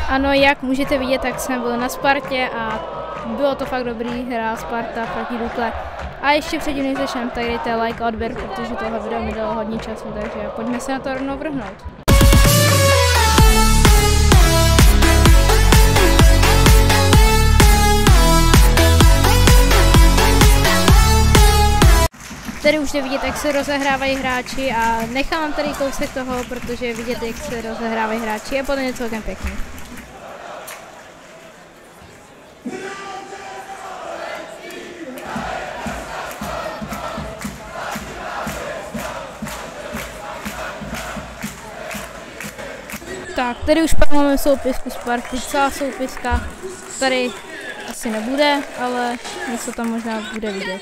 Ano, jak můžete vidět, tak jsem byl na Spartě a bylo to fakt dobrý, hra Sparta proti Dukle. A ještě předtím, než začneme, tak dejte like a odběr, protože tohle video mi dalo hodně času, takže pojďme se na to rovnou vrhnout. Tady už jde vidět, jak se rozehrávají hráči a nechám vám tady kousek toho, protože vidět, jak se rozehrávají hráči, je podle mě celkem pěkný. Tak, tady už pak máme soupisku Sparty, celá soupiska, tady asi nebude, ale něco tam možná bude vidět.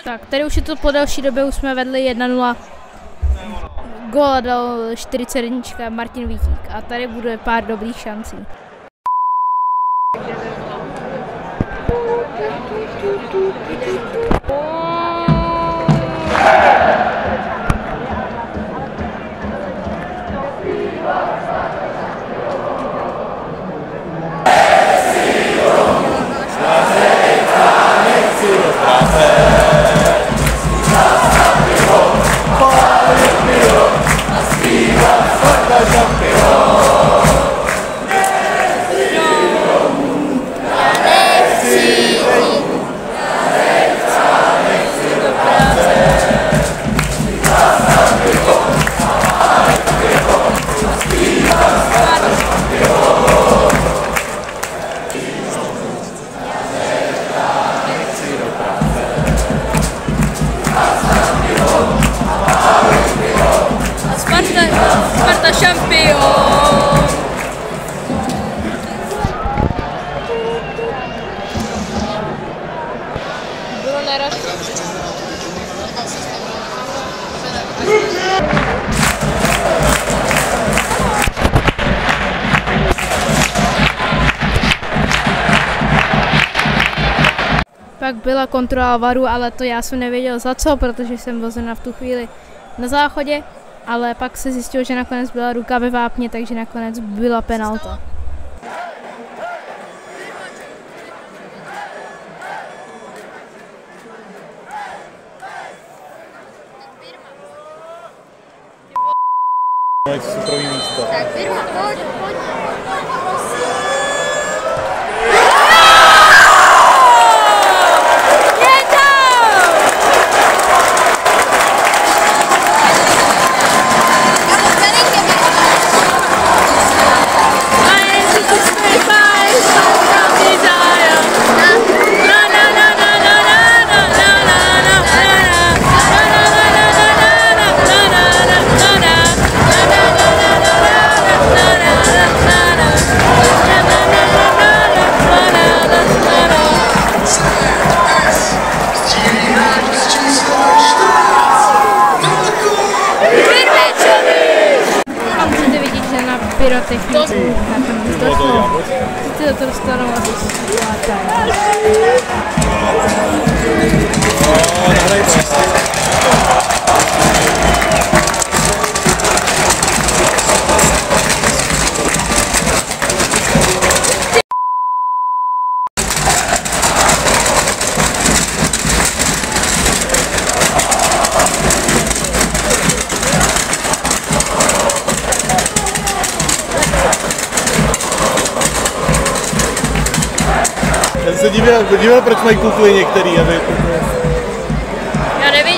Tak, tady už je to po další době, už jsme vedli 1-0. Góla dal 41 Martin Vítík a tady bude pár dobrých šancí. Sparta šampion! Bylo neraz. Pak byla kontrola varu, ale to já jsem nevěděl za co, protože jsem byl zrovna v tu chvíli na záchodě. Ale pak se zjistilo, že nakonec byla ruka ve vápně, takže nakonec byla penalta. Tak Birma, pojď. Pyrotechniku, na tom došlo. Ty to dostanou asi Já se divil, proč mají kukly některý, aby... Já nevím.